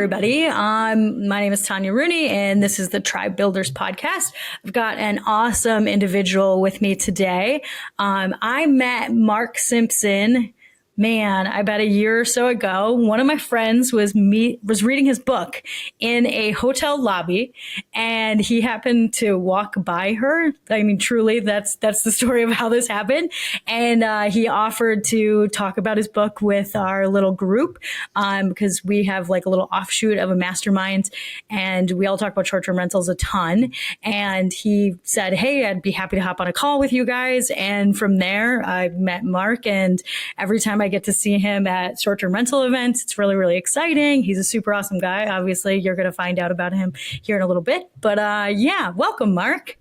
everybody. My name is Tanya Rooney, and this is the Tribe Builders podcast. I've got an awesome individual with me today. I met Mark Simpson, about a year or so ago. One of my friends was reading his book in a hotel lobby, and he happened to walk by her. I mean, truly, that's the story of how this happened. And he offered to talk about his book with our little group, because we have like a little offshoot of a mastermind, and we all talk about short-term rentals a ton. And he said, "Hey, I'd be happy to hop on a call with you guys." And from there, I met Mark, and every time I get to see him at short-term rental events, it's really, really exciting. He's a super awesome guy. Obviously, you're going to find out about him here in a little bit. But welcome, Mark.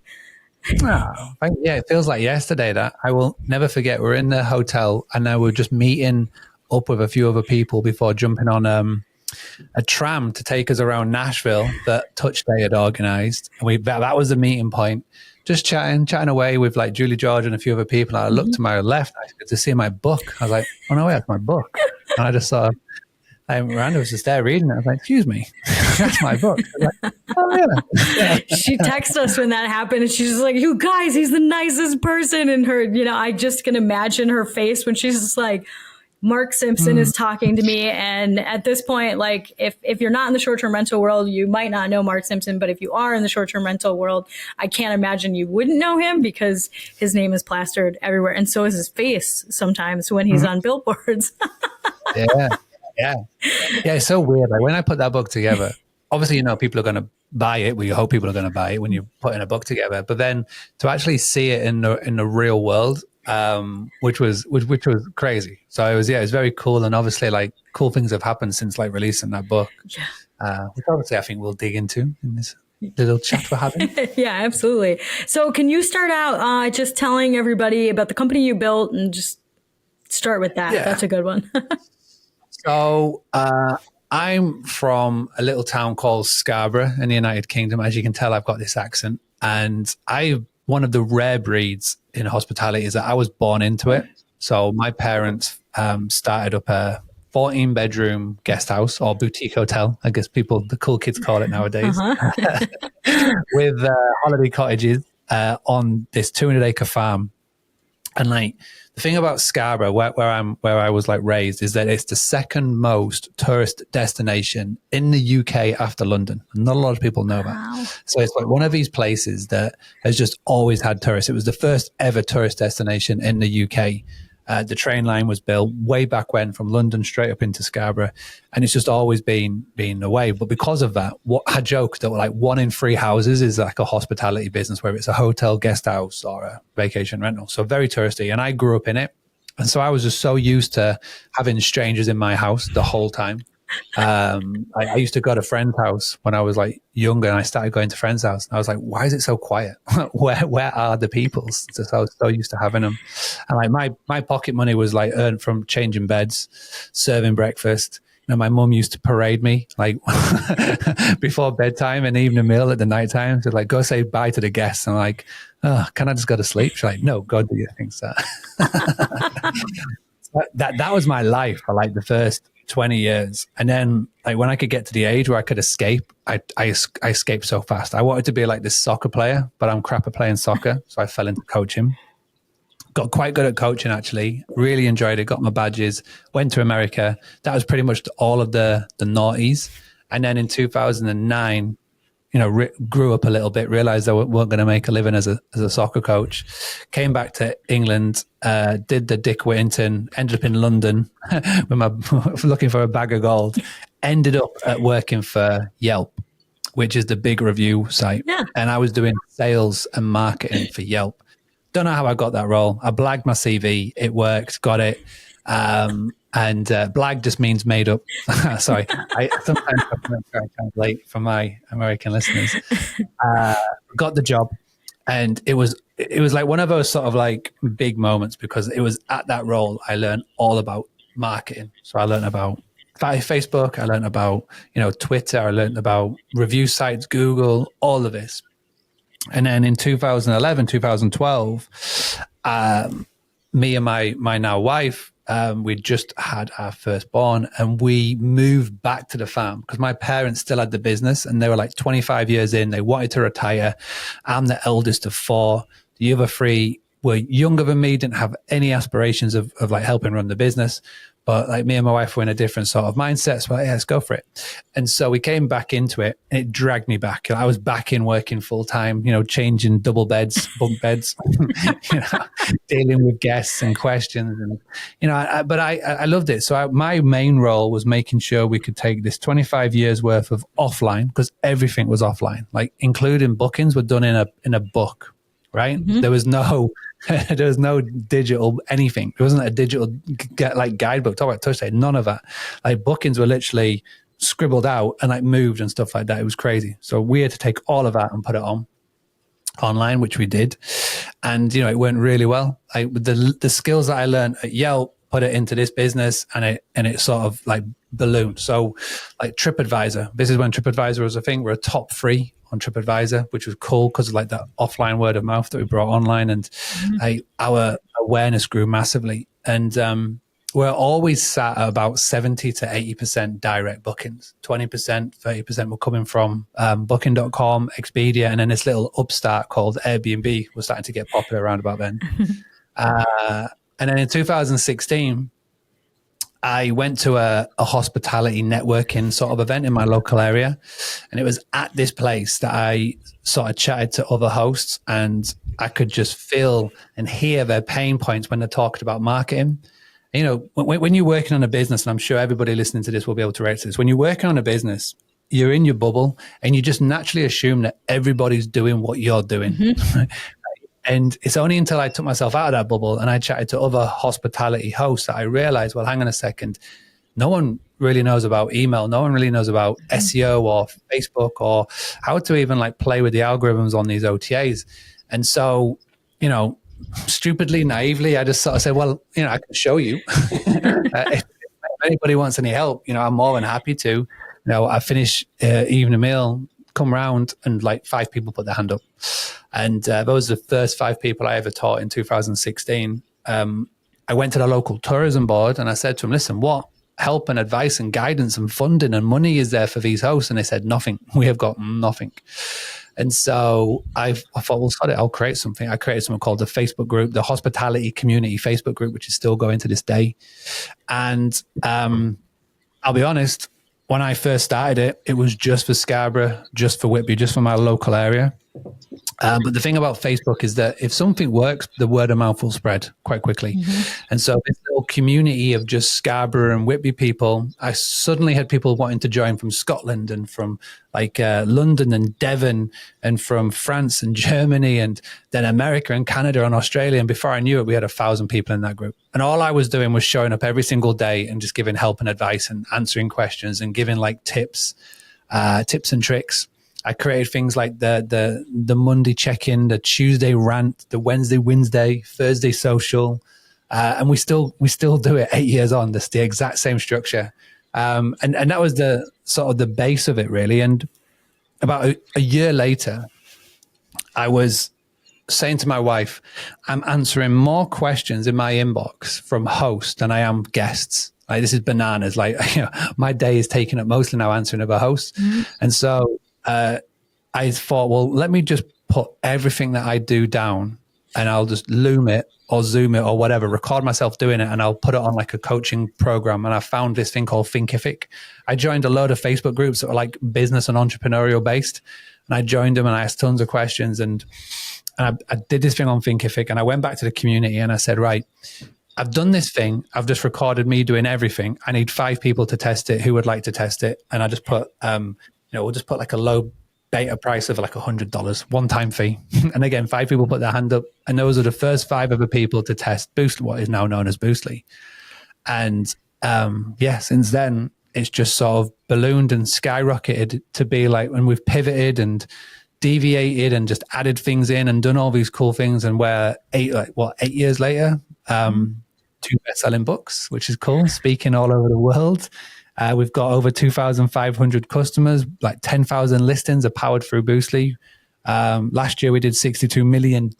It feels like yesterday. That I will never forget. We're in the hotel, and now we're just meeting up with a few other people before jumping on a tram to take us around Nashville that Touch Day had organized. And that was the meeting point. Just chatting away with like Julie George and a few other people. And I looked to my left, I could see my book. I was like, "Oh no, that's my book." And I just saw Miranda was just there reading it. I was like, "Excuse me, that's my book." I was like, "Oh yeah." She texted us when that happened, and she's just like, "You guys, he's the nicest person." And her, I just can imagine her face when she's just like, Mark Simpson is talking to me. And at this point, like if you're not in the short-term rental world, you might not know Mark Simpson. But if you are in the short-term rental world, I can't imagine you wouldn't know him, because his name is plastered everywhere. And so is his face sometimes when he's on billboards. Yeah. It's so weird. Like when I put that book together, obviously, people are going to buy it. We hope people are going to buy it when you're putting a book together. But then to actually see it in the real world, which was crazy. So it was very cool. And obviously like cool things have happened since like releasing that book, which obviously I think we'll dig into in this little chat we're having. Yeah, absolutely. So can you start out just telling everybody about the company you built, and just start with that? Yeah. That's a good one. So I'm from a little town called Scarborough in the United Kingdom. As you can tell, I've got this accent, and one of the rare breeds in hospitality is that I was born into it. So my parents started up a 14-bedroom guest house, or boutique hotel, I guess the cool kids call it nowadays, with holiday cottages on this 200-acre farm. And like the thing about Scarborough, where I was like raised, is that it's the second most tourist destination in the UK after London. Not a lot of people know that. So it's like one of these places that has just always had tourists. It was the first ever tourist destination in the UK. The train line was built way back when from London straight up into Scarborough, and it's just always been the way. But because of that, I joke that like 1 in 3 houses is like a hospitality business, whether it's a hotel, guest house, or a vacation rental. So very touristy, and I grew up in it, and so I was just so used to having strangers in my house the whole time. I used to go to friends' house when I was like younger, and I started going to friends' house, and I was like, why is it so quiet? where are the people? So I was so used to having them. And like my pocket money was like earned from changing beds, serving breakfast. My mum used to parade me like before bedtime and evening meal at the nighttime to like go say bye to the guests. I'm like, "Oh, can I just go to sleep?" She's like, "No, go do your thing, sir." That was my life for like the first 20 years. And then like when I could get to the age where I could escape, I escaped so fast. I wanted to be like this soccer player, but I'm crap at playing soccer. So I fell into coaching. Got quite good at coaching, actually. Really enjoyed it. Got my badges. Went to America. That was pretty much all of the noughties. And then in 2009, grew up a little bit, realized I weren't going to make a living as a soccer coach. Came back to England, did the Dick Whittington, ended up in London with looking for a bag of gold. Ended up working for Yelp, which is the big review site. Yeah. And I was doing sales and marketing for Yelp. Don't know how I got that role. I blagged my CV. It worked. Got it. And blag just means made up. Sorry. I sometimes try to translate for my American listeners. Got the job. And it was like one of those sort of like big moments, because it was at that role I learned all about marketing. So I learned about Facebook. I learned about, Twitter. I learned about review sites, Google, all of this. And then in 2011, 2012, me and my now wife We'd just had our firstborn, and we moved back to the farm because my parents still had the business, and they were like 25 years in. They wanted to retire. I'm the eldest of four. The other three were younger than me, didn't have any aspirations of like helping run the business. But like me and my wife were in a different sort of mindset. So yeah, let's go for it. And so we came back into it, and it dragged me back. I was back in working full time, changing double beds, bunk beds, dealing with guests and questions. And, but I loved it. So my main role was making sure we could take this 25 years worth of offline, because everything was offline, like including bookings were done in a book, right? Mm-hmm. There was no digital anything. It wasn't a digital like guidebook. Talk about touch day, none of that. Like bookings were literally scribbled out and like moved and stuff like that. It was crazy. So we had to take all of that and put it online, which we did, and it went really well. The skills that I learned at Yelp, put it into this business, and it sort of like ballooned. So like TripAdvisor, this is when TripAdvisor was a thing. We're a top 3 on TripAdvisor, which was cool because of like that offline word of mouth that we brought online, and our awareness grew massively. And we're always sat at about 70 to 80% direct bookings. 20%, 30% were coming from booking.com, Expedia, and then this little upstart called Airbnb was starting to get popular around about then. And then in 2016, I went to a hospitality networking sort of event in my local area. And it was at this place that I sort of chatted to other hosts, and I could just feel and hear their pain points when they talked about marketing. When you're working on a business, and I'm sure everybody listening to this will be able to relate to this, when you're working on a business, you're in your bubble and you just naturally assume that everybody's doing what you're doing. Mm-hmm. And it's only until I took myself out of that bubble and I chatted to other hospitality hosts that I realized, well, hang on a second, no one really knows about email. No one really knows about SEO or Facebook or how to even like play with the algorithms on these OTAs. And so, stupidly, naively, I just sort of said, well, I can show you. If anybody wants any help, I'm more than happy to. I finish evening meal, come round, and like 5 people put their hand up. And those are the first 5 people I ever taught in 2016. I went to the local tourism board and I said to them, listen, what help and advice and guidance and funding and money is there for these hosts? And they said, nothing. We have got nothing. And so I thought, well, sod it, I'll create something. I created something called the Facebook group, the Hospitality Community Facebook group, which is still going to this day. And I'll be honest, when I first started it, it was just for Scarborough, just for Whitby, just for my local area. But the thing about Facebook is that if something works, the word of mouth will spread quite quickly. Mm-hmm. And so this little community of just Scarborough and Whitby people, I suddenly had people wanting to join from Scotland and from like London and Devon and from France and Germany and then America and Canada and Australia. And before I knew it, we had 1,000 people in that group. And all I was doing was showing up every single day and just giving help and advice and answering questions and giving like tips and tricks. I created things like the Monday check-in, the Tuesday rant, the Wednesday, Thursday social, and we still do it 8 years on. That's the exact same structure, and that was the sort of the base of it really. And about a year later, I was saying to my wife, I'm answering more questions in my inbox from hosts than I am guests. Like, this is bananas. Like, my day is taken up mostly now answering other hosts, and so. I thought, well, let me just put everything that I do down and I'll just loom it or Zoom it or whatever, record myself doing it, and I'll put it on like a coaching program. And I found this thing called Thinkific. I joined a load of Facebook groups that were like business and entrepreneurial based. And I joined them and I asked tons of questions. And I did this thing on Thinkific, and I went back to the community and I said, right, I've done this thing. I've just recorded me doing everything. I need 5 people to test it. Who would like to test it? And I just put, we'll just put like a low beta price of like $100, one-time fee. And again, 5 people put their hand up, and those are the first 5 other people to test Boost, what is now known as Boostly. And since then, it's just sort of ballooned and skyrocketed to be like, when we've pivoted and deviated and just added things in and done all these cool things. And we're 8 years later, 2 best-selling books, which is cool, speaking all over the world. We've got over 2,500 customers, like 10,000 listings are powered through Boostly. Last year, we did $62 million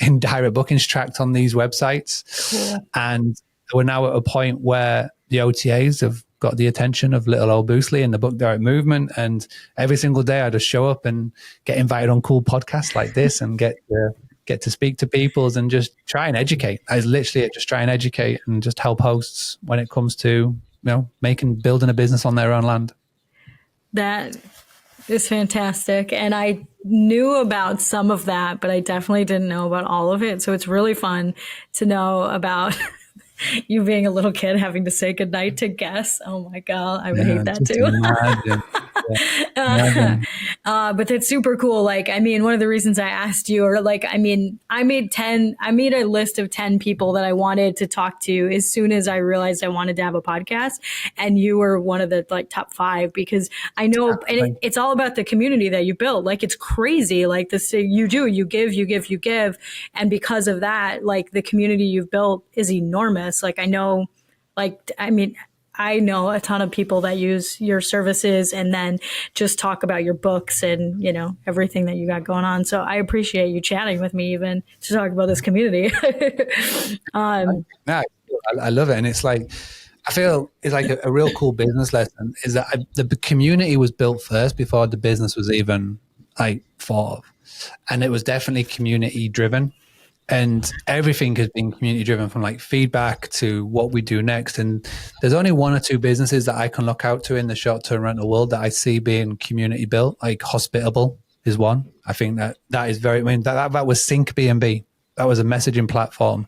in direct bookings tracked on these websites. Cool. And we're now at a point where the OTAs have got the attention of little old Boostly and the Book Direct movement. And every single day I just show up and get invited on cool podcasts like this and get to speak to people and just try and educate. I literally just try and educate and just help hosts when it comes to, building a business on their own land. That is fantastic. And I knew about some of that, but I definitely didn't know about all of it. So it's really fun to know about you being a little kid having to say goodnight to guests. Oh my God, I would hate that too. But that's super cool. Like, I mean, one of the reasons I asked you, or like, I mean, I made a list of 10 people that I wanted to talk to as soon as I realized I wanted to have a podcast. And you were one of the like top 5, because I know, and it's all about the community that you built. Like, it's crazy. Like this, you give. And because of that, like the community you've built is enormous. Like, I know a ton of people that use your services and then just talk about your books and, everything that you got going on. So I appreciate you chatting with me even to talk about this community. I love it. And it's like, I feel it's like a real cool business lesson is that the community was built first before the business was even like thought of. And it was definitely community driven. And everything has been community driven, from like feedback to what we do next. And there's only 1 or 2 businesses that I can look out to in the short term rental world that I see being community built. Like Hospitable is one. I think that is very, that was Sync B&B. That was a messaging platform.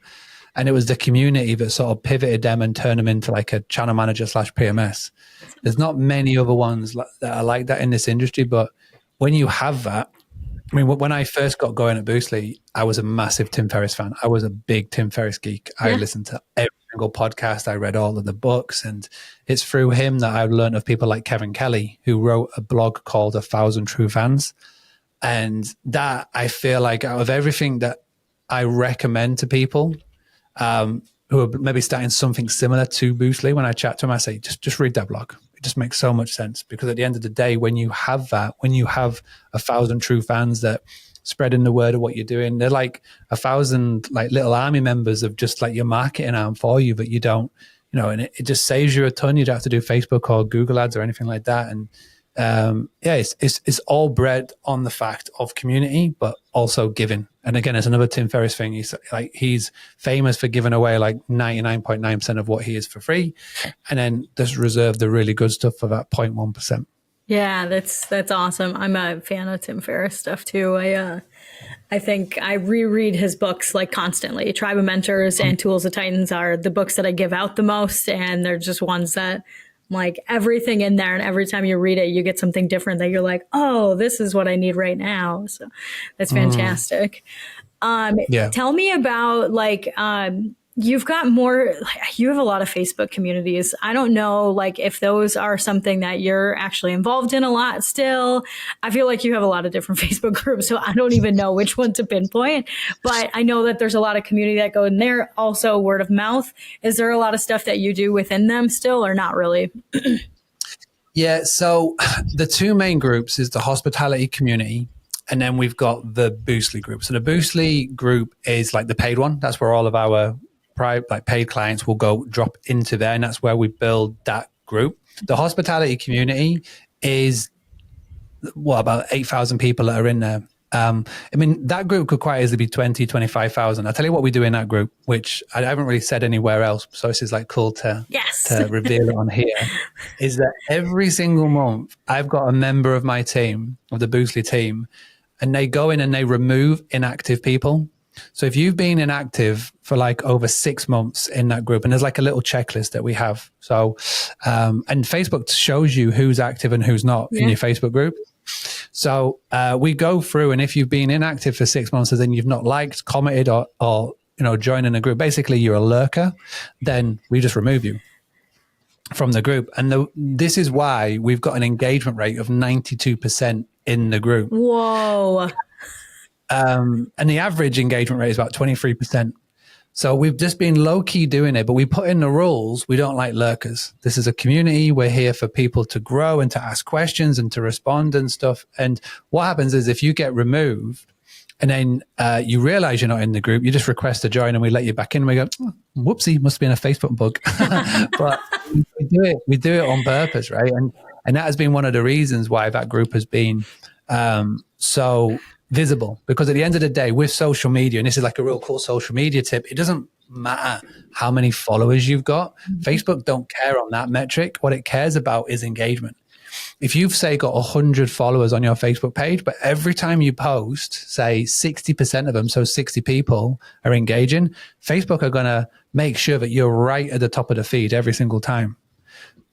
And it was the community that sort of pivoted them and turned them into like a channel manager / PMS. There's not many other ones that are like that in this industry. But when you have that, I mean, when I first got going at Boostly, I was a massive Tim Ferriss fan. I was a big Tim Ferriss geek. I listened to every single podcast. I read all of the books. And it's through him that I've learned of people like Kevin Kelly, who wrote a blog called 1,000 True Fans. And that, I feel like, out of everything that I recommend to people who are maybe starting something similar to Boostly, when I chat to them, I say, just read that blog. It just makes so much sense, because at the end of the day, when you have 1,000 true fans that spreading the word of what you're doing, they're like 1,000 like little army members of just like your marketing arm for you, but you don't, and it just saves you a ton. You don't have to do Facebook or Google ads or anything like that. And it's all bred on the fact of community, but also giving. And again, it's another Tim Ferriss thing. He's famous for giving away like 99.9% of what he is for free, and then just reserve the really good stuff for that 0.1%. Yeah, that's awesome. I'm a fan of Tim Ferriss stuff too. I think I reread his books like constantly. Tribe of Mentors and Tools of Titans are the books that I give out the most, and they're just ones that like everything in there, and every time you read it, you get something different that you're like, oh, this is what I need right now. So that's fantastic. Tell me about like, you have a lot of Facebook communities. I don't know, like if those are something that you're actually involved in a lot still. I feel like you have a lot of different Facebook groups, so I don't even know which one to pinpoint, but I know that there's a lot of community that go in there. Also word of mouth. Is there a lot of stuff that you do within them still, or not really? Yeah. So the 2 main groups is the hospitality community, and then we've got the Boostly group. So the Boostly group is like the paid one. That's where all of our paid clients will go drop into there, and that's where we build that group. The hospitality community is about 8,000 people that are in there. I mean, that group could quite easily be 20, 25,000. I'll tell you what we do in that group, which I haven't really said anywhere else. So this is like cool to reveal it on here, is that every single month I've got a member of my team, of the Boostly team, and they go in and they remove inactive people. So if you've been inactive for like over 6 months in that group, and there's like a little checklist that we have. So, and Facebook shows you who's active and who's not in your Facebook group. So we go through, and if you've been inactive for 6 months and then you've not liked, commented, or joining a group, basically you're a lurker, then we just remove you from the group. And this is why we've got an engagement rate of 92% in the group. Whoa. And the average engagement rate is about 23%. So we've just been low key doing it, but we put in the rules. We don't like lurkers. This is a community. We're here for people to grow and to ask questions and to respond and stuff. And what happens is if you get removed, And then you realize you're not in the group. You just request to join and we let you back in. And we go, oh, whoopsie, must have been a Facebook bug. But we do it on purpose, right? And that has been one of the reasons why that group has been so visible. Because at the end of the day, with social media, and this is like a real cool social media tip, it doesn't matter how many followers you've got. Facebook don't care on that metric. What it cares about is engagement. If you've, say, got 100 followers on your Facebook page, but every time you post, say 60% of them, so 60 people are engaging, Facebook are going to make sure that you're right at the top of the feed every single time.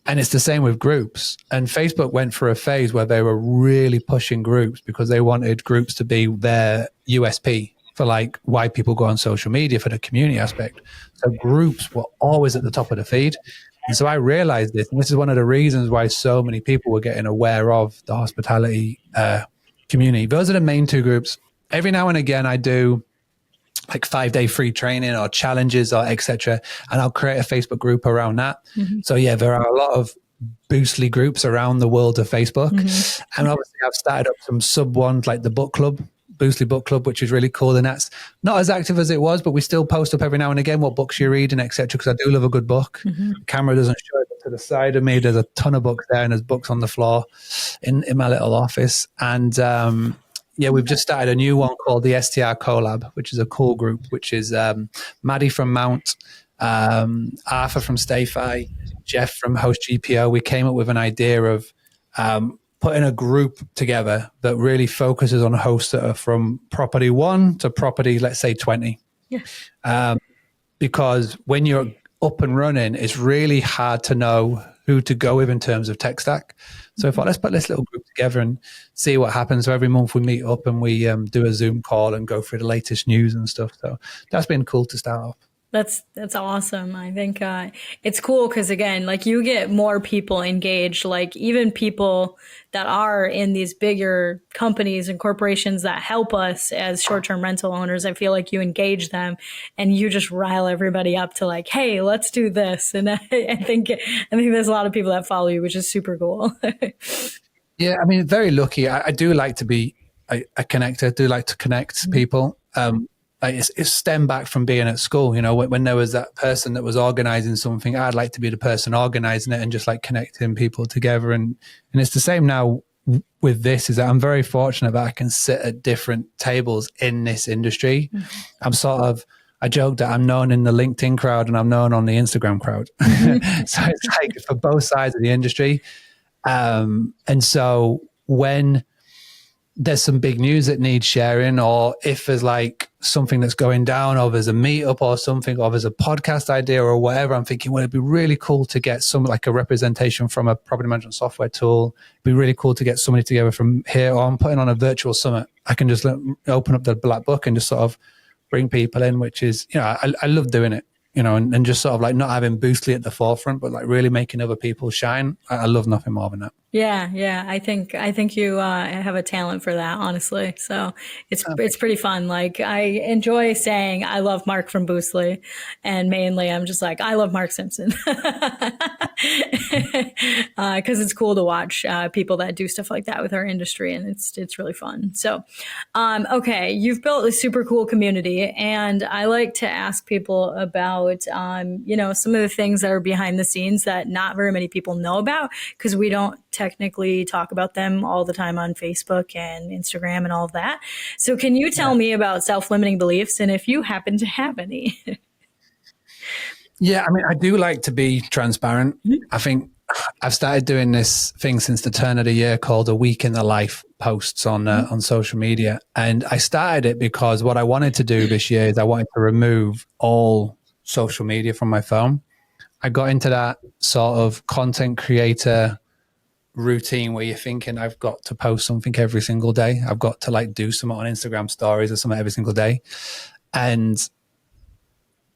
And it's the same with groups. And Facebook went through a phase where they were really pushing groups because they wanted groups to be their USP for like why people go on social media, for the community aspect. So groups were always at the top of the feed. And so I realized this, and this is one of the reasons why so many people were getting aware of the hospitality community. Those are the main two groups. Every now and again, I do like 5-day free training or challenges or etc. And I'll create a Facebook group around that. So yeah, there are a lot of Boostly groups around the world of Facebook. And obviously I've started up some sub ones like the book club, Boostly Book Club, which is really cool. And that's not as active as it was, but we still post up every now and again what books you're reading, etc. Because I do love a good book. The camera doesn't show it, but to the side of me, there's a ton of books there, and there's books on the floor in my little office. And yeah, we've just started a new one called the STR Collab, which is a cool group, which is Maddie from Mount, Arthur from Stayfi, Jeff from Host GPO. We came up with an idea of putting a group together that really focuses on hosts that are from property 1 to property, let's say 20. Because when you're up and running, it's really hard to know who to go with in terms of tech stack. So I thought, let's put this little group together and see what happens. So every month we meet up and we do a Zoom call and go through the latest news and stuff. So that's been cool to start off. That's awesome. I think it's cool because, again, like you get more people engaged, like even people that are in these bigger companies and corporations that help us as short-term rental owners. I feel like you engage them and you just rile everybody up to like, hey, let's do this. And I think there's a lot of people that follow you, which is super cool. Yeah, I mean, very lucky. I do like to be a connector. I do like to connect people. It's stemmed back from being at school, you know, when there was that person that was organizing something, I'd like to be the person organizing it and just like connecting people together. And it's the same now with this, is that I'm very fortunate that I can sit at different tables in this industry. I joke that I'm known in the LinkedIn crowd and I'm known on the Instagram crowd. So it's like for both sides of the industry. And so when there's some big news that needs sharing, or if there's like something that's going down, or there's a meetup or something, or there's a podcast idea or whatever, I'm thinking, well, it'd be really cool to get some like a representation from a property management software tool. It'd be really cool to get somebody together from here, or I'm putting on a virtual summit. I can just open up the black book and just sort of bring people in, which is, you know, I love doing it, you know, and just sort of like not having Boostly at the forefront, but like really making other people shine. I love nothing more than that. Yeah. I think you have a talent for that, honestly. So it's pretty fun. Like I enjoy saying I love Mark from Boostly, and mainly I'm just like I love Mark Simpson because it's cool to watch people that do stuff like that with our industry, and it's really fun. So, okay, you've built a super cool community, and I like to ask people about you know, some of the things that are behind the scenes that not very many people know about, because we don't technically talk about them all the time on Facebook and Instagram and all of that. So can you tell me about self-limiting beliefs, and if you happen to have any? Yeah, I mean, I do like to be transparent. I think I've started doing this thing since the turn of the year called a week in the life posts on social media. And I started it because what I wanted to do this year is I wanted to remove all social media from my phone. I got into that sort of content creator routine where you're thinking, I've got to post something every single day. I've got to like do something on Instagram stories or something every single day. And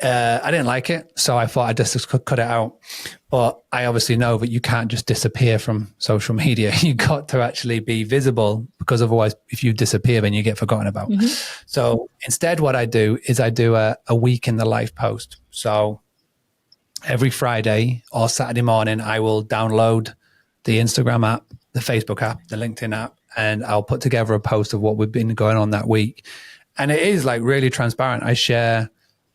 I didn't like it. So I thought I just could cut it out. But I obviously know that you can't just disappear from social media. You got to actually be visible, because otherwise if you disappear, then you get forgotten about. So instead what I do is I do a week in the life post. So every Friday or Saturday morning, I will download the Instagram app, the Facebook app, the LinkedIn app, and I'll put together a post of what we've been going on that week. And it is like really transparent. I share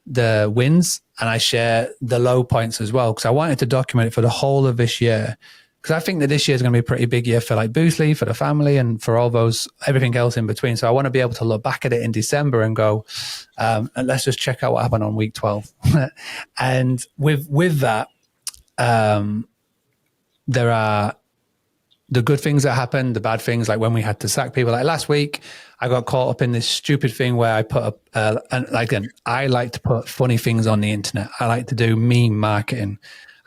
the wins and I share the low points as well, because I wanted to document it for the whole of this year. Because I think that this year is going to be a pretty big year for like Boostly, for the family, and for all those, everything else in between. So I want to be able to look back at it in December and go, and let's just check out what happened on week 12. And with that, there are the good things that happened, the bad things, like when we had to sack people. Like last week, I got caught up in this stupid thing where I put up, and again, I like to put funny things on the internet. I like to do meme marketing.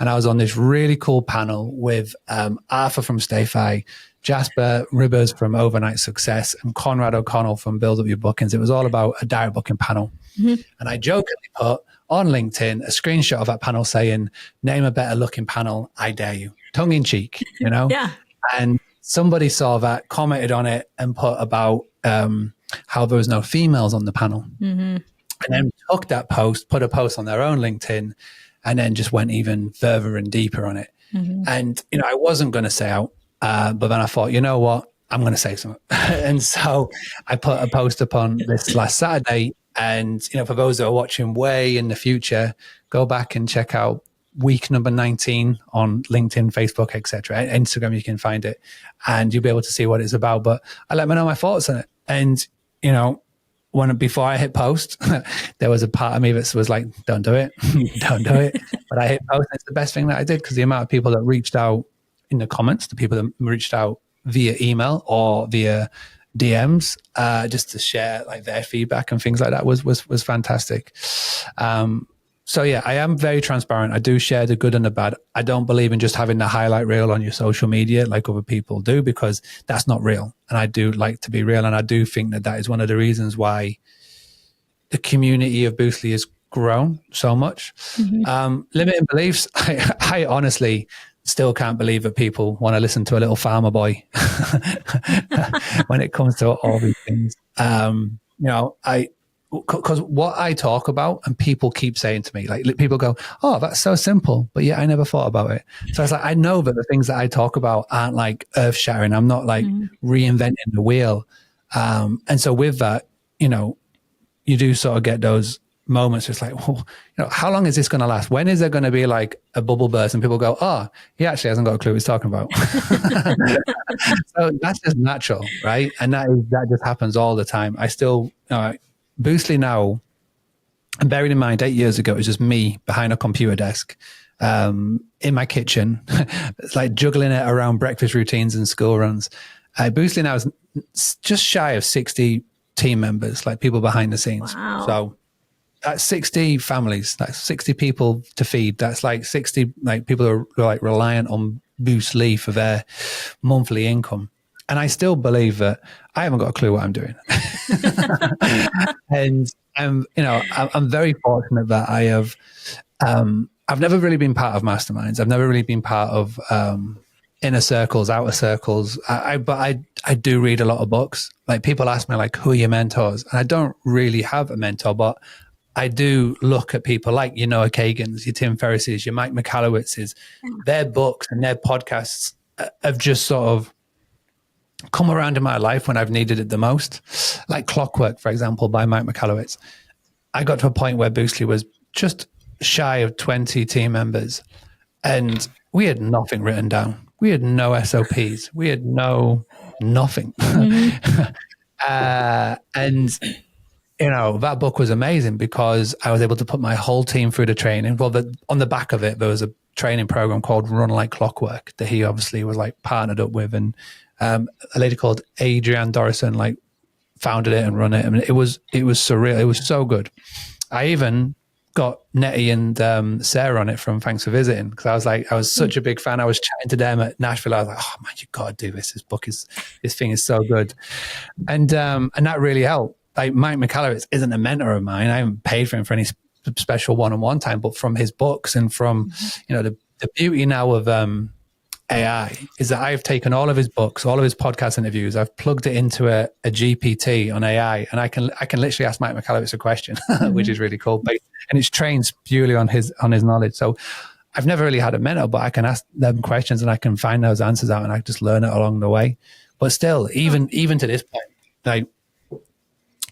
And I was on this really cool panel with Arthur from StayFi, Jasper Ribbers from Overnight Success, and Conrad O'Connell from Build Up Your Bookings. It was all about a direct booking panel. Mm-hmm. And I jokingly put on LinkedIn a screenshot of that panel saying, name a better looking panel, I dare you. Tongue in cheek, you know? Yeah. And somebody saw that, commented on it, and put about how there was no females on the panel. Mm-hmm. And then took that post, put a post on their own LinkedIn, and then just went even further and deeper on it. Mm-hmm. And, you know, I wasn't going to say out, but then I thought, you know what, I'm going to say something. And so I put a post up on this last Saturday. And, you know, for those that are watching way in the future, go back and check out week number 19 on LinkedIn, Facebook, etc. Instagram, you can find it and you'll be able to see what it's about. But I let me know my thoughts on it. And, you know, before I hit post, there was a part of me that was like, don't do it, don't do it. But I hit post, and it's the best thing that I did, because the amount of people that reached out in the comments, the people that reached out via email or via DMs, just to share like their feedback and things like that was fantastic. So yeah, I am very transparent. I do share the good and the bad. I don't believe in just having the highlight reel on your social media like other people do, because that's not real. And I do like to be real. And I do think that that is one of the reasons why the community of Boostly has grown so much. Mm-hmm. Limiting beliefs. I honestly still can't believe that people want to listen to a little farmer boy when it comes to all these things. You know, because what I talk about, and people keep saying to me, like people go, oh, that's so simple, but yeah, I never thought about it. So I was like, I know that the things that I talk about aren't like earth shattering. I'm not like reinventing the wheel. And so with that, you know, you do sort of get those moments. It's like, well, you know, how long is this going to last? When is there going to be like a bubble burst and people go, oh, he actually hasn't got a clue what he's talking about. So that's just natural, right? And that just happens all the time. I still, Boostly now, and bearing in mind 8 years ago, it was just me behind a computer desk in my kitchen. It's like juggling it around breakfast routines and school runs. Boostly now is just shy of 60 team members, like people behind the scenes. Wow. So that's 60 families, that's 60 people to feed. That's like 60 like people who are like reliant on Boostly for their monthly income. And I still believe that I haven't got a clue what I'm doing. And I'm very fortunate that I have, I've never really been part of masterminds. I've never really been part of inner circles, outer circles. But I do read a lot of books. Like people ask me like, who are your mentors? And I don't really have a mentor, but I do look at people like, you Noah Kagan's, your Tim Ferriss's, your Mike Michalowicz's. Their books and their podcasts have just sort of come around in my life when I've needed it the most. Like Clockwork, for example, by Mike Michalowicz. I got to a point where Boostly was just shy of 20 team members, and we had nothing written down. We had no SOPs. We had nothing. Mm-hmm. And you know, that book was amazing because I was able to put my whole team through the training. Well, on the back of it, there was a training program called Run Like Clockwork that he obviously was like partnered up with, and a lady called Adrienne Dorison like founded it and run it. I mean, it was surreal. It was so good. I even got Nettie and Sarah on it from Thanks for Visiting, because I was such a big fan. I was chatting to them at Nashville. I was like, oh man, you got to do this. This thing is so good. And that really helped. Like Mike Michalowicz isn't a mentor of mine. I haven't paid for him for any special one-on-one time, but from his books and from, you know, the beauty now of AI is that I've taken all of his books, all of his podcast interviews, I've plugged it into a GPT on AI, and I can literally ask Mike Michalowicz a question, which is really cool. And it's trained purely on his knowledge. So I've never really had a mentor, but I can ask them questions and I can find those answers out, and I just learn it along the way. But still, even to this point, like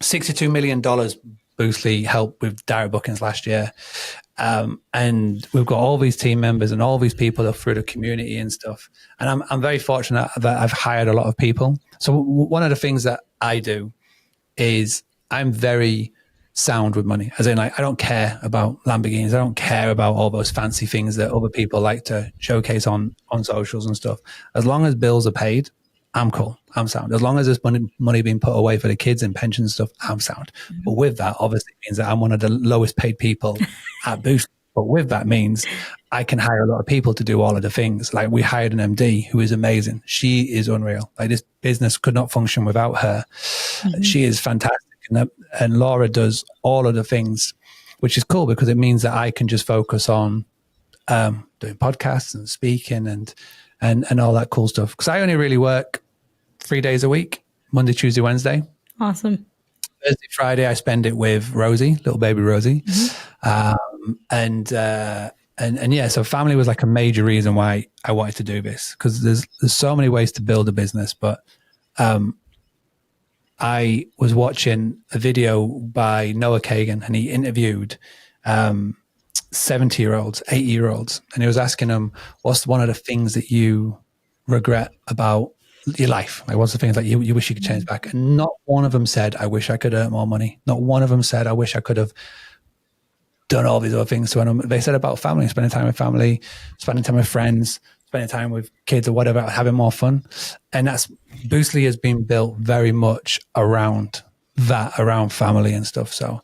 $62 million Boostly helped with direct bookings last year. And we've got all these team members and all these people through the community and stuff. And I'm very fortunate that I've hired a lot of people. So one of the things that I do is I'm very sound with money. As in, like, I don't care about Lamborghinis. I don't care about all those fancy things that other people like to showcase on socials and stuff. As long as bills are paid, I'm cool. I'm sound. As long as there's money being put away for the kids and pension and stuff, I'm sound. Mm-hmm. But with that, obviously, it means that I'm one of the lowest paid people at Boost. But with that means I can hire a lot of people to do all of the things. Like, we hired an MD who is amazing. She is unreal. Like, this business could not function without her. Mm-hmm. She is fantastic. And Laura does all of the things, which is cool because it means that I can just focus on doing podcasts and speaking and all that cool stuff. Because I only really work 3 days a week, Monday, Tuesday, Wednesday. Awesome. Thursday, Friday, I spend it with Rosie, little baby Rosie. Mm-hmm. And yeah, so family was like a major reason why I wanted to do this, because there's so many ways to build a business. But I was watching a video by Noah Kagan, and he interviewed 70-year-olds, 80-year-olds, and he was asking them, what's one of the things that you regret about your life? Like, what's the things that you wish you could change back? And not one of them said, I wish I could earn more money. Not one of them said, I wish I could have done all these other things. So they said about family, spending time with family, spending time with friends, spending time with kids or whatever, having more fun. And that's, Boostly has been built very much around that, around family and stuff. So,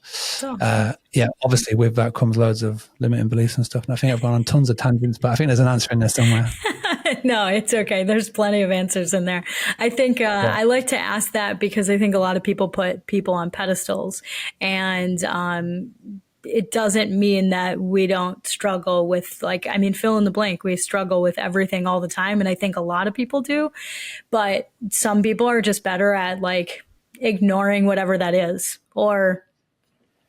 yeah, obviously with that comes loads of limiting beliefs and stuff. And I think I've gone on tons of tangents, but I think there's an answer in there somewhere. No, it's okay. There's plenty of answers in there. I think I like to ask that because I think a lot of people put people on pedestals, and it doesn't mean that we don't struggle with, like, I mean, fill in the blank. We struggle with everything all the time. And I think a lot of people do, but some people are just better at, like, ignoring whatever that is, or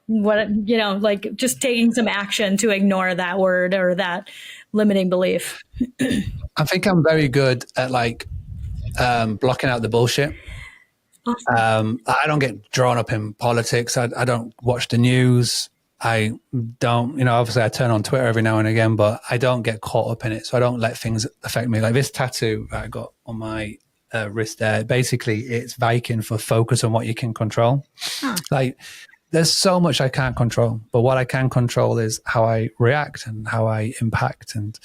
what, you know, like just taking some action to ignore that word or that limiting belief. I think I'm very good at, like, blocking out the bullshit. Awesome. I don't get drawn up in politics. I don't watch the news. I don't, you know, obviously I turn on Twitter every now and again, but I don't get caught up in it. So I don't let things affect me. Like this tattoo that I got on my wrist there, basically it's Viking for focus on what you can control. Like, there's so much I can't control, but what I can control is how I react and how I impact. And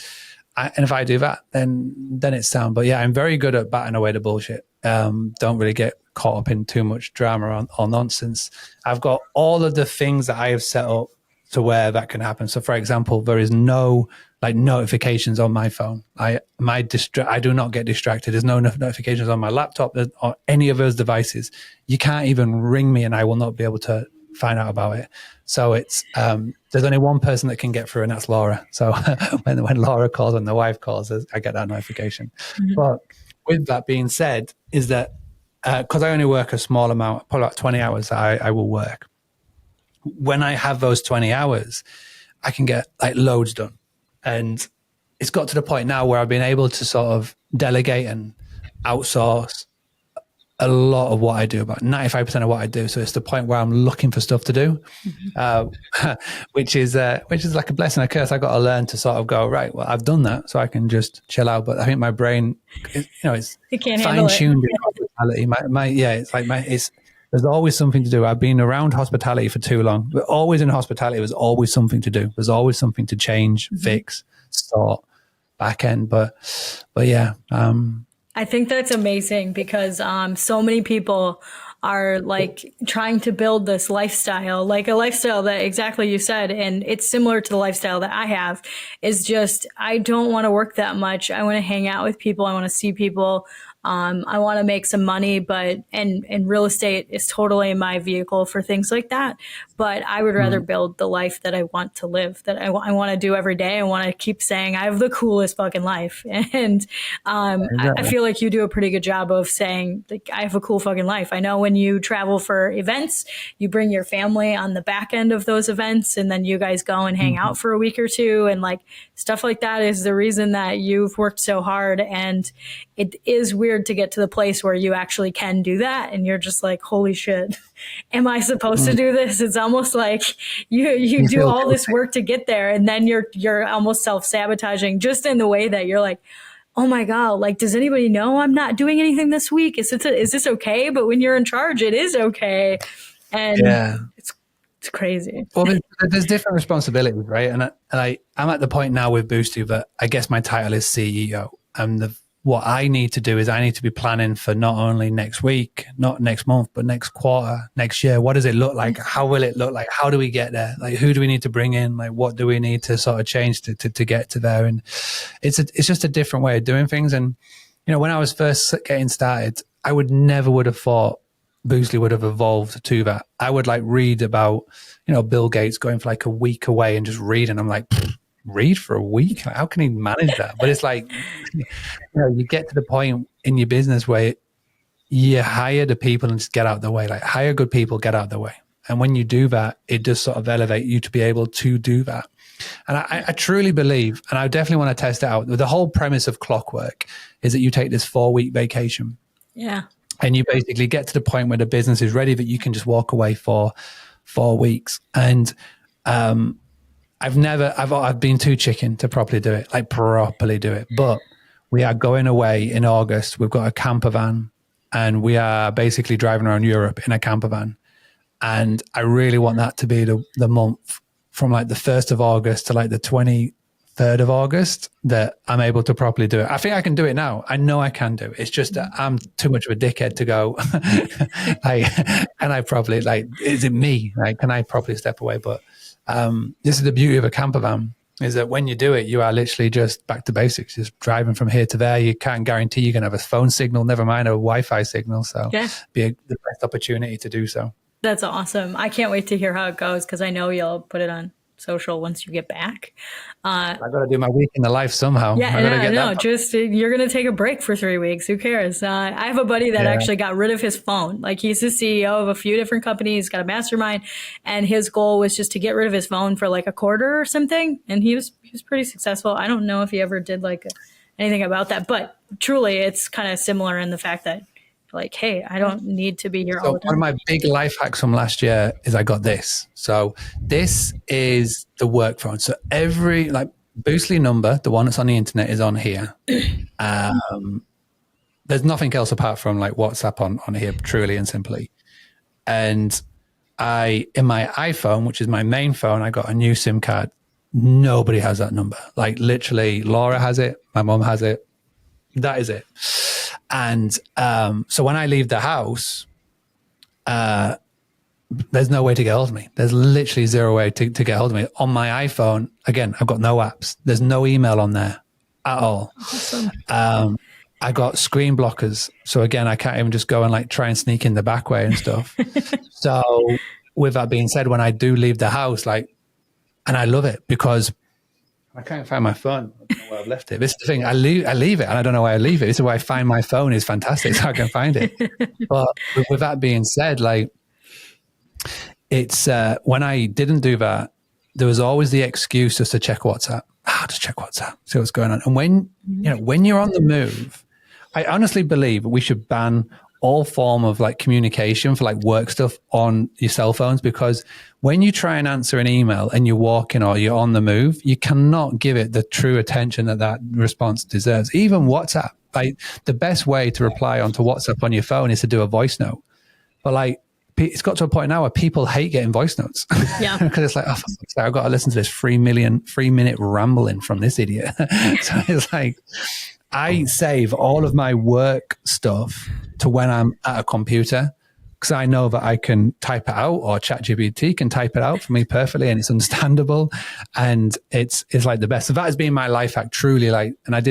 if I do that, then it's sound. But yeah, I'm very good at batting away the bullshit. Don't really get caught up in too much drama or nonsense. I've got all of the things that I have set up to where that can happen. So for example, there is no, like, notifications on my phone. I do not get distracted. There's no notifications on my laptop or any of those devices. You can't even ring me and I will not be able to find out about it. So it's there's only one person that can get through, and that's Laura. So when Laura calls and the wife calls, I get that notification. Mm-hmm. But with that being said, is that because I only work a small amount, probably about 20 hours I will work. When I have those 20 hours, I can get, like, loads done. And it's got to the point now where I've been able to sort of delegate and outsource a lot of what I do, about 95% of what I do. So it's the point where I'm looking for stuff to do, which is like a blessing, a curse. I got to learn to sort of go, right, well, I've done that, so I can just chill out. But I think my brain, it's fine-tuned in hospitality. There's always something to do. I've been around hospitality for too long, but always in hospitality, there's always something to do. There's always something to change, fix, sort, back end. But yeah, I think that's amazing because so many people are, like, trying to build this lifestyle, like a lifestyle that exactly you said. And it's similar to the lifestyle that I have, is just, I don't want to work that much. I want to hang out with people. I want to see people. I want to make some money, and real estate is totally my vehicle for things like that. But I would rather build the life that I want to live, that I want to do every day. I want to keep saying I have the coolest fucking life. And I feel like you do a pretty good job of saying, like, I have a cool fucking life. I know when you travel for events, you bring your family on the back end of those events, and then you guys go and hang out for a week or two. And, like, stuff like that is the reason that you've worked so hard. And it is weird weird to get to the place where you actually can do that. And you're just like, holy shit, am I supposed to do this? It's almost like you do all this work to get there. And then you're almost self-sabotaging just in the way that you're like, oh my God, like, does anybody know I'm not doing anything this week? Is this okay? But when you're in charge, it is okay. And it's crazy. Well, there's different responsibilities, right? And I'm at the point now with Boosty that I guess my title is CEO. And what I need to do is I need to be planning for not only next week, not next month, but next quarter, next year. What does it look like? How will it look like? How do we get there? Like, who do we need to bring in? Like, what do we need to sort of change to get to there? And it's just a different way of doing things. And, you know, when I was first getting started, I would have thought Boostly would have evolved to that. I would like read about, you know, Bill Gates going for like a week away and just read. And I'm like, read for a week? How can he manage that? But it's like, you know, you get to the point in your business where you hire the people and just get out of the way. Like, hire good people, get out of the way. And when you do that, it does sort of elevate you to be able to do that. And I truly believe, and I definitely want to test it out. The whole premise of Clockwork is that you take this 4-week vacation. Yeah. And you basically get to the point where the business is ready that you can just walk away for 4 weeks. And I've been too chicken to properly do it. But we are going away in August. We've got a camper van and we are basically driving around Europe in a camper van. And I really want that to be the month from like the 1st of August to like the 23rd of August that I'm able to properly do it. I think I can do it now. I know I can do it. It's just that I'm too much of a dickhead to go. Is it me? Like, can I properly step away? But this is the beauty of a camper van, is that when you do it, you are literally just back to basics, just driving from here to there. You can't guarantee you're going to have a phone signal, never mind a Wi-Fi signal. So the best opportunity to do so. That's awesome. I can't wait to hear how it goes, because I know you'll put it on social once you get back. I got to do my week in the life somehow. You're going to take a break for 3 weeks. Who cares? I have a buddy that actually got rid of his phone. Like, he's the CEO of a few different companies, got a mastermind, and his goal was just to get rid of his phone for like a quarter or something. And he was pretty successful. I don't know if he ever did like anything about that, but truly it's kind of similar in the fact that, like, hey, I don't need to be here all the time. One of my big life hacks from last year is I got this. So this is the work phone. So every like Boostly number, the one that's on the internet, is on here. There's nothing else apart from like WhatsApp on here, truly and simply. And in my iPhone, which is my main phone, I got a new SIM card. Nobody has that number. Like, literally, Laura has it. My mom has it. That is it. And so when I leave the house, there's no way to get hold of me. There's literally zero way to get hold of me. On my iPhone, again, I've got no apps. There's no email on there at all. Awesome. I got screen blockers. So again, I can't even just go and like try and sneak in the back way and stuff. So with that being said, when I do leave the house, like, and I love it because I can't find my phone. I don't know where I've left it. This is the thing. I leave it and I don't know why I leave it. This is why I find my phone is fantastic, so I can find it. But with that being said, like, it's when I didn't do that, there was always the excuse just to check WhatsApp. Just check WhatsApp, see what's going on. And when you're on the move, I honestly believe we should ban all form of like communication for like work stuff on your cell phones, because when you try and answer an email and you're walking or you're on the move, you cannot give it the true attention that response deserves. Even WhatsApp, like, the best way to reply onto WhatsApp on your phone is to do a voice note. But like, it's got to a point now where people hate getting voice notes. Yeah. Because it's like, oh, I've got to listen to this 3-minute rambling from this idiot. So it's like, I save all of my work stuff to when I'm at a computer, because I know that I can type it out, or ChatGPT can type it out for me perfectly, and it's understandable, and it's like the best. So that has been my life hack, truly. Like, and I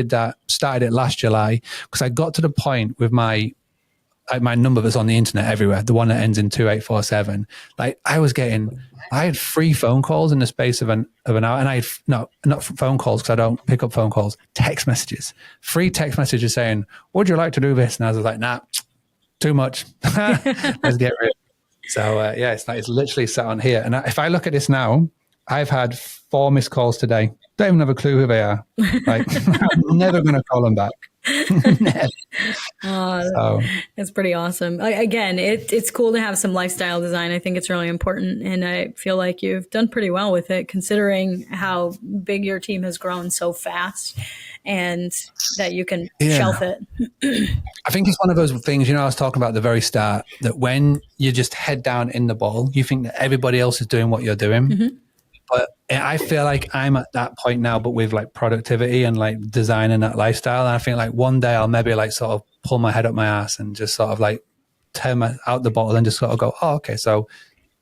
started it last July, because I got to the point with my number that's on the internet everywhere, the one that ends in 2847. Like, I had 3 phone calls in the space of an hour, and not phone calls, because I don't pick up phone calls, text messages, 3 text messages saying, would you like to do this? And I was like, nah, too much. Let's get rid of it. So it's literally sat on here. And if I look at this now, I've had 4 missed calls today. Don't even have a clue who they are. Like, I'm never going to call them back. So It's pretty awesome. Again, it's cool to have some lifestyle design. I think it's really important. And I feel like you've done pretty well with it, considering how big your team has grown so fast and that you can shelf it. I think it's one of those things, I was talking about at the very start, that when you just head down in the ball, you think that everybody else is doing what you're doing. Mm-hmm. But I feel like I'm at that point now, but with like productivity and like design and that lifestyle. And I think like one day I'll maybe like sort of pull my head up my ass and just sort of like turn out the bottle and just sort of go, oh, okay. So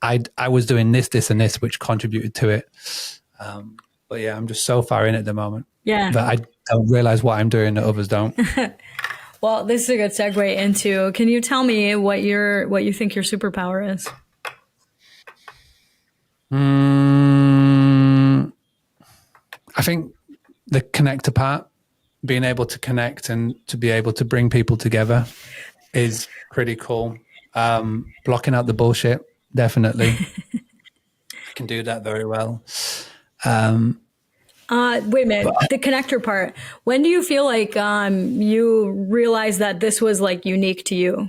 I was doing this, and this, which contributed to it. But yeah, I'm just so far in at the moment. Yeah. That I don't realize what I'm doing that others don't. Well, this is a good segue into, can you tell me what you think your superpower is? I think the connector part, being able to connect and to be able to bring people together is pretty cool. Blocking out the bullshit, definitely. I can do that very well. Wait a minute, the connector part. When do you feel like you realize that this was like unique to you?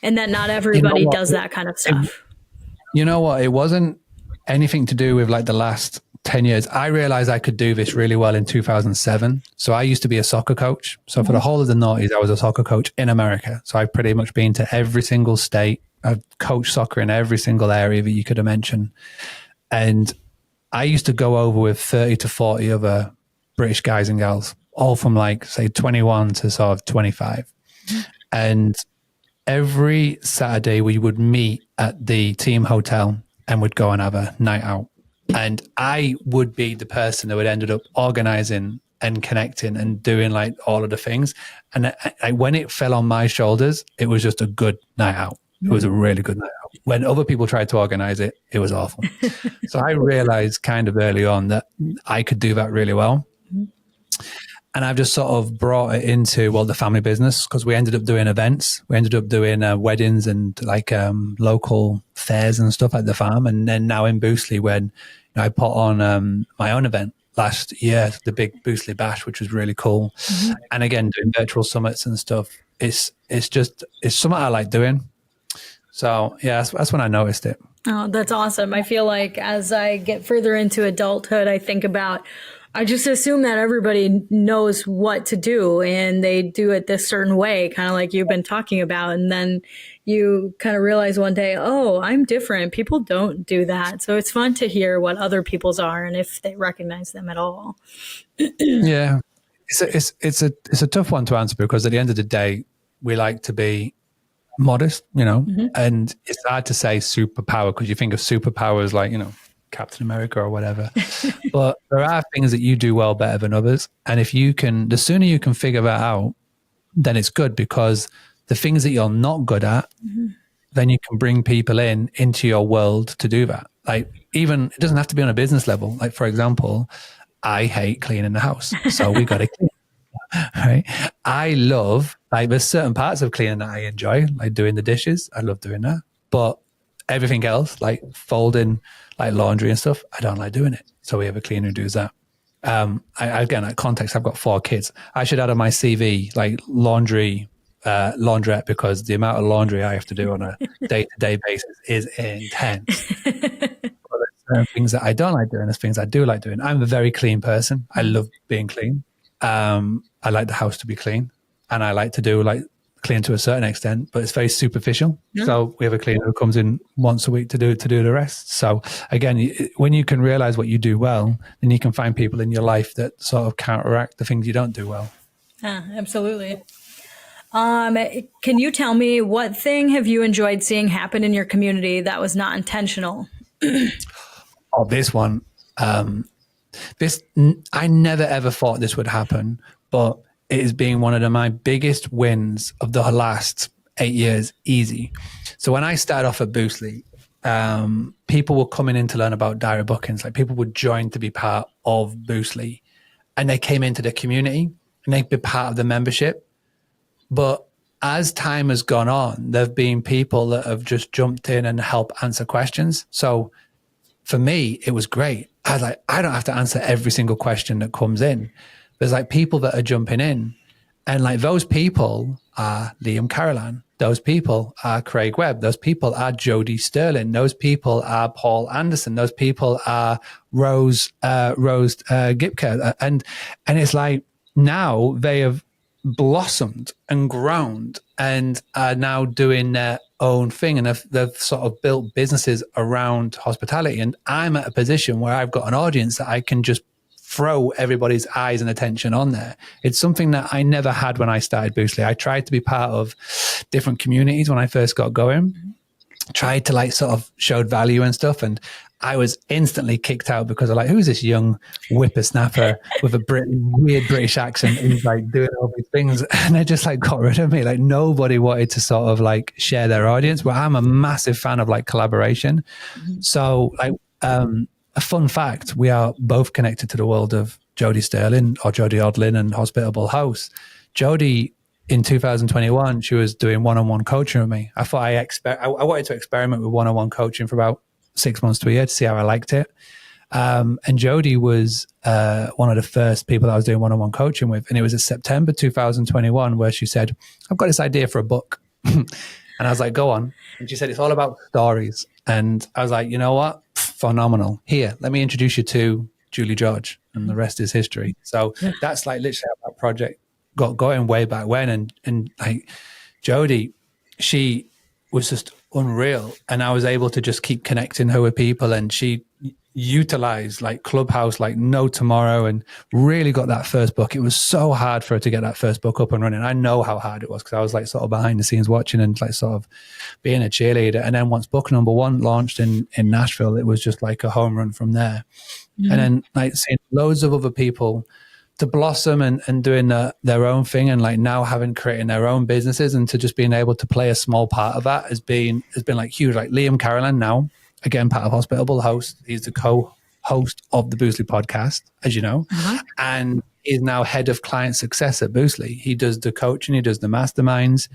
And that not everybody does that kind of stuff? You know what? It wasn't anything to do with like the last 10 years. I realized I could do this really well in 2007. So I used to be a soccer coach. So for the whole of the noughties, I was a soccer coach in America. So I've pretty much been to every single state. I've coached soccer in every single area that you could mention. And I used to go over with 30 to 40 other British guys and gals, all from like, say, 21 to sort of 25. And every Saturday we would meet at the team hotel and would go and have a night out. And I would be the person that would ended up organizing and connecting and doing like all of the things. And when it fell on my shoulders, it was just a good night out. It was a really good night out. When other people tried to organize it, it was awful. So I realized kind of early on that I could do that really well. And I've just sort of brought it into, the family business, because we ended up doing events. We ended up doing weddings and like local fairs and stuff at the farm. And then now in Boostly, when I put on my own event last year, the big Boostly Bash, which was really cool. And again, doing virtual summits and stuff. It's something I like doing. So yeah, that's when I noticed it. Oh, that's awesome. I feel like as I get further into adulthood, I just assume that everybody knows what to do and they do it this certain way, kind of like you've been talking about. And then you kind of realize one day, oh, I'm different. People don't do that. So it's fun to hear what other people's are and if they recognize them at all. Yeah, it's a tough one to answer because at the end of the day, we like to be modest, and it's hard to say superpower because you think of superpower as like, Captain America or whatever. But there are things that you do well better than others. And if you can, the sooner you can figure that out, then it's good because the things that you're not good at, then you can bring people into your world to do that. Like even, it doesn't have to be on a business level. Like for example, I hate cleaning the house. So we got to clean. Right. I love, like there's certain parts of cleaning that I enjoy, like doing the dishes. I love doing that. But everything else, like folding, like laundry and stuff, I don't like doing it. So we have a cleaner who does that. Again, at context, I've got 4 kids. I should add on my CV, like laundrette, because the amount of laundry I have to do on a day-to-day basis is intense. Things that I don't like doing, there's things I do like doing. I'm a very clean person. I love being clean. I like the house to be clean, and I like to do like clean to a certain extent, but it's very superficial. So we have a cleaner who comes in once a week to do the rest. So again, when you can realize what you do well, then you can find people in your life that sort of counteract the things you don't do well. Absolutely. Can you tell me what thing have you enjoyed seeing happen in your community that was not intentional? This one. I never ever thought this would happen, but it is being one of my biggest wins of the last 8 years, easy. So when I started off at Boostly, people were coming in to learn about direct bookings. Like people would join to be part of Boostly, and they came into the community and they'd be part of the membership. But as time has gone on, there have been people that have just jumped in and helped answer questions. So for me, it was great. I was like, I don't have to answer every single question that comes in. There's like people that are jumping in, and like those people are Liam Carolan. Those people are Craig Webb. Those people are Jodie Sterling. Those people are Paul Anderson. Those people are Rose Gipka. And it's like now they have blossomed and grown and are now doing their own thing, and they've sort of built businesses around hospitality. And I'm at a position where I've got an audience that I can just throw everybody's eyes and attention on there. It's something that I never had when I started Boostly. I tried to be part of different communities when I first got going, tried to like sort of showed value and stuff, and I was instantly kicked out because I'm like, who's this young whippersnapper with a weird British accent who's like doing all these things? And they just like got rid of me. Like nobody wanted to sort of like share their audience. Well, I'm a massive fan of like collaboration. So like, a fun fact, we are both connected to the world of Jodie Sterling or Jodie Odlin and Hospitable House. Jodie, in 2021, she was doing one-on-one coaching with me. I thought I wanted to experiment with one-on-one coaching for about 6 months to a year to see how I liked it. And Jodie was one of the first people that I was doing one-on-one coaching with. And it was in September 2021 where she said, I've got this idea for a book. And I was like, go on. And she said, it's all about stories. And I was like, you know what? Phenomenal. Here, let me introduce you to Julie George, and the rest is history. So that's like literally how that project got going way back when. And like Jodie, she was just unreal. And I was able to just keep connecting her with people, and she utilized like Clubhouse like no tomorrow, and really got that first book. It was so hard for her to get that first book up and running. I know how hard it was because I was like sort of behind the scenes watching and like sort of being a cheerleader. And then once book number one launched in Nashville, it was just like a home run from there. And then like seeing loads of other people to blossom and doing their own thing, and like now creating their own businesses, and to just being able to play a small part of that has been like huge. Like Liam Carolan now, again, part of Hospitable Host. He's the co-host of the Boostly podcast, as you know, and is now head of client success at Boostly. He does the coaching, he does the masterminds.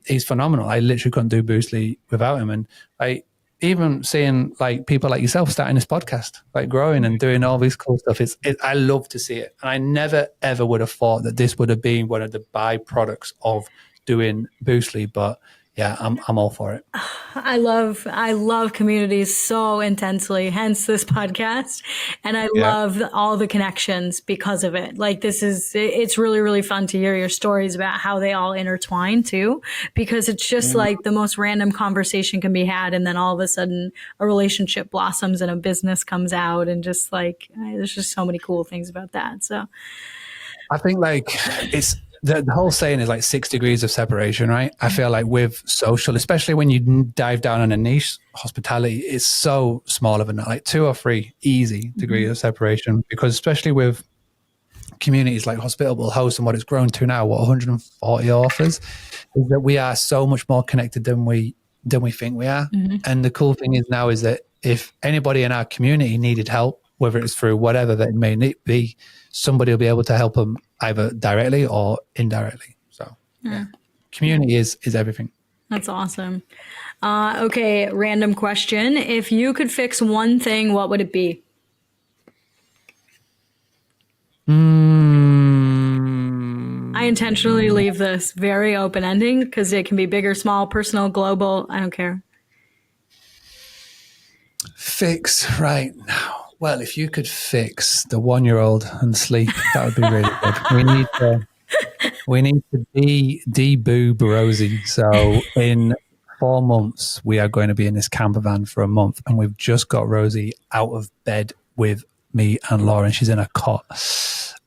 He's phenomenal. I literally couldn't do Boostly without him. And I even seeing like people like yourself starting this podcast, like growing and doing all this cool stuff. I love to see it. And I never, ever would have thought that this would have been one of the byproducts of doing Boostly, but yeah, I'm all for it. I love communities so intensely, hence this podcast. And I love all the connections because of it. Like it's really, really fun to hear your stories about how they all intertwine too, because it's just like the most random conversation can be had. And then all of a sudden a relationship blossoms and a business comes out, and just like, there's just so many cool things about that. So I think like it's, the whole saying is like 6 degrees of separation, right? I feel like with social, especially when you dive down on a niche, hospitality is so small of a, like 2 or 3 easy degrees of separation, because especially with communities like Hospitable Host and what it's grown to now, 140 authors, is that we are so much more connected than we think we are. And the cool thing is now is that if anybody in our community needed help, whether it's through whatever that may be, somebody will be able to help them either directly or indirectly. So community is everything. That's awesome. Okay, random question. If you could fix one thing, what would it be? I intentionally leave this very open-ending because it can be big or small, personal, global. I don't care. Fix right now. Well, if you could fix the 1-year-old and sleep, that would be really good. We need to de-boob Rosie. So in 4 months, we are going to be in this camper van for a month, and we've just got Rosie out of bed with me and Lauren. She's in a cot.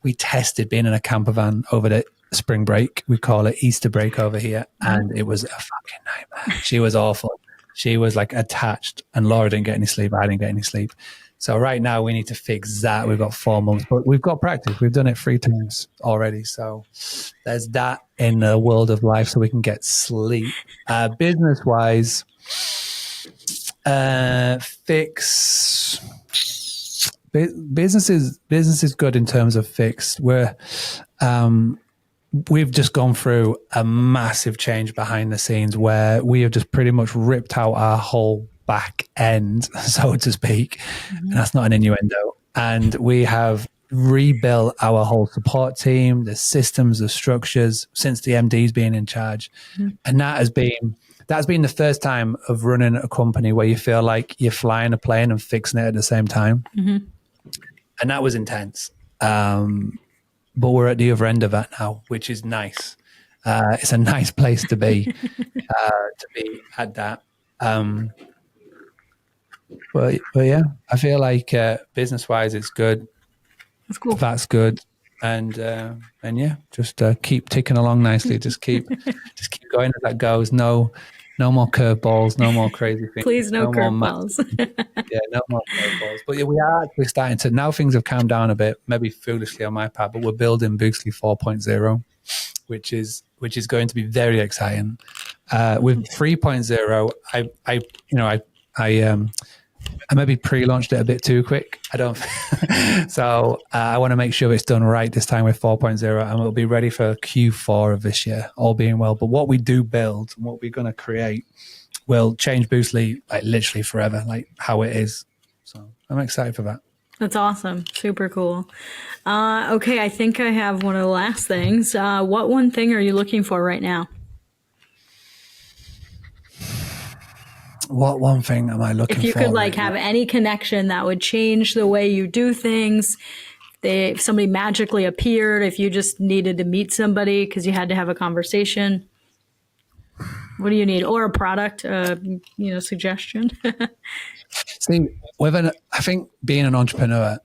We tested being in a camper van over the spring break. We call it Easter break over here, and it was a fucking nightmare. She was awful. She was like attached, and Laura didn't get any sleep. I didn't get any sleep. So right now we need to fix that. We've got 4 months, but we've got practice. We've done it 3 times already. So there's that in the world of life, so we can get sleep. Business-wise, fix. Business is good in terms of fix. We've just gone through a massive change behind the scenes where we have just pretty much ripped out our whole back end, so to speak. And that's not an innuendo. And we have rebuilt our whole support team, the systems, the structures since the MD's been in charge. And that's been the first time of running a company where you feel like you're flying a plane and fixing it at the same time. And that was intense. But we're at the other end of that now, which is nice. It's a nice place to be at that. But yeah, I feel like business wise, it's good. That's cool. That's good. And yeah, just keep ticking along nicely. Just keep going as that goes. No more curveballs. No more crazy things. Please, no curveballs. Yeah, no more curveballs. But yeah, we are actually starting to, now things have calmed down a bit, maybe foolishly on my part, but we're building Boostly 4.0, which is going to be very exciting. With 3.0, I maybe pre-launched it a bit too quick. I don't. So I want to make sure it's done right this time with 4.0, and it'll be ready for Q4 of this year, all being well. But what we do build and what we're going to create will change Boostly like literally forever, like how it is. So I'm excited for that. That's awesome. Super cool. Okay, I think I have one of the last things. What one thing are you looking for right now? What one thing am I looking for? If you could like have any connection that would change the way you do things, if somebody magically appeared, if you just needed to meet somebody because you had to have a conversation, what do you need? Or a product, suggestion? See, I think being an entrepreneur,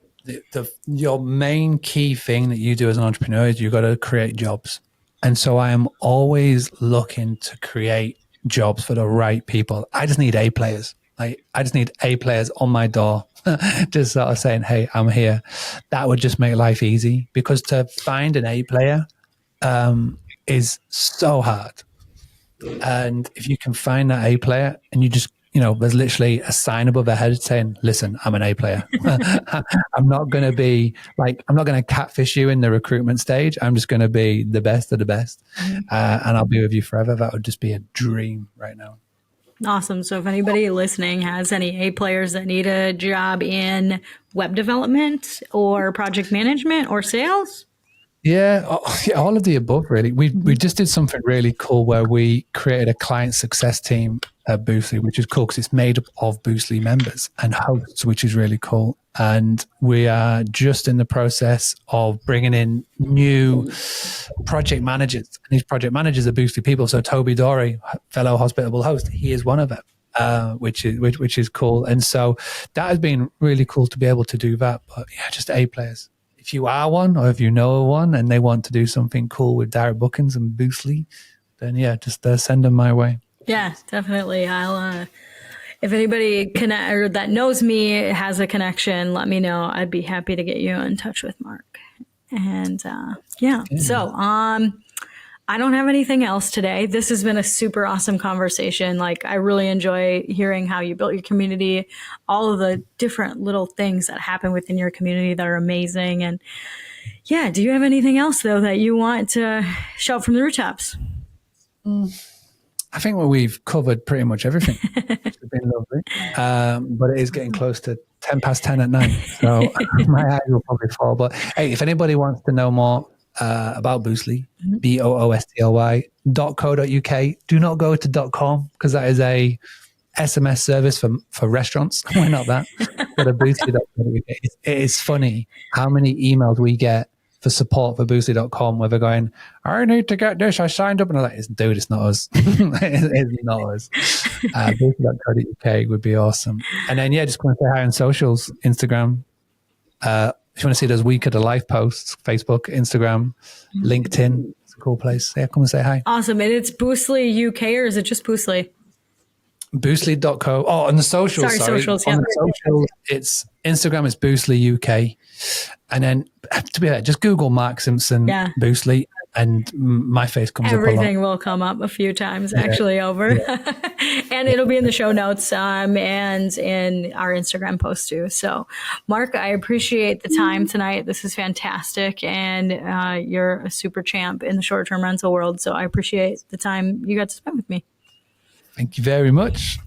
your main key thing that you do as an entrepreneur is you've got to create jobs. And so I am always looking to create jobs for the right people. I just need A players. I just need A players on my door, just sort of saying, hey, I'm here. That would just make life easy, because to find an A player is so hard. And if you can find that A player and you just, there's literally a sign above their head saying, listen, I'm an A player. I'm not going to catfish you in the recruitment stage. I'm just going to be the best of the best. And I'll be with you forever. That would just be a dream right now. Awesome. So if anybody listening has any A players that need a job in web development or project management or sales, yeah, all of the above, really. We just did something really cool where we created a client success team at Boostly, which is cool because it's made up of Boostly members and hosts, which is really cool. And we are just in the process of bringing in new project managers. And these project managers are Boostly people. So Toby Dorey, fellow hospitable host, he is one of them, which is cool. And so that has been really cool to be able to do that. But yeah, just A players. If you are one, or if you know one and they want to do something cool with direct bookings and Boostly, then yeah, just send them my way. Yeah, definitely. I'll, if anybody that knows me has a connection, let me know. I'd be happy to get you in touch with Mark. And so I don't have anything else today. This has been a super awesome conversation. Like, I really enjoy hearing how you built your community, all of the different little things that happen within your community that are amazing. And yeah, do you have anything else though that you want to shout from the rooftops? I think we've covered pretty much everything. It's been lovely. But it is getting close to 10 past 10 at night. So my eyes will probably fall. But hey, if anybody wants to know more about Boostly, boostly.co.uk, do not go to .com, because that is a SMS service for restaurants. We're not that. But a boostly.co.uk. It is funny how many emails we get for support for boostly.com where they're going, I need to get this, I signed up, and I'm like, dude, it's not us. It's not us. Boostly.co.uk would be awesome. And then yeah, just come and say hi on socials, Instagram. If you want to see those Week of the Life posts, Facebook, Instagram, LinkedIn, it's a cool place. Yeah, come and say hi. Awesome. And it's Boostly UK, or is it just Boostly? Boostly.co. Oh, on the socials. Socials, on the socials, it's Instagram is Boostly UK. And then, to be fair, just Google Mark Simpson Boostly, and my face comes up a lot. Everything will come up a few times, actually, over. Yeah. And it'll be in the show notes and in our Instagram post, too. So, Mark, I appreciate the time tonight. This is fantastic. And you're a super champ in the short-term rental world. So I appreciate the time you got to spend with me. Thank you very much.